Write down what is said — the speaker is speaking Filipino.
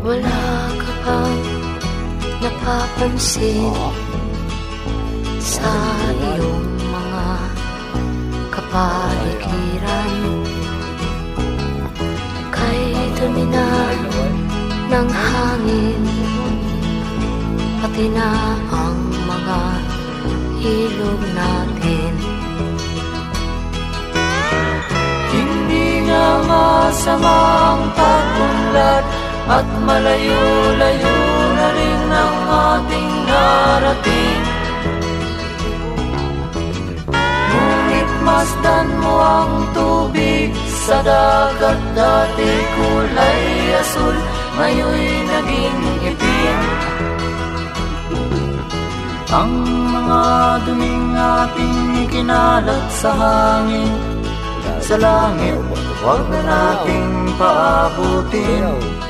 Wala ka bang napapansin sa iyong mga kapaligiran? Kay dumi na ng hangin, pati na ang mga ilog natin. Hindi nga masamang pag-unlad at malayo-layo na rin ang ating narating. Ngunit masdan mo ang tubig sa dagat, dati kulay asul, ngayon'y naging itim. Ang mga duming ating ikinalat sa hangin, sa langit, huwag na nating paabutin.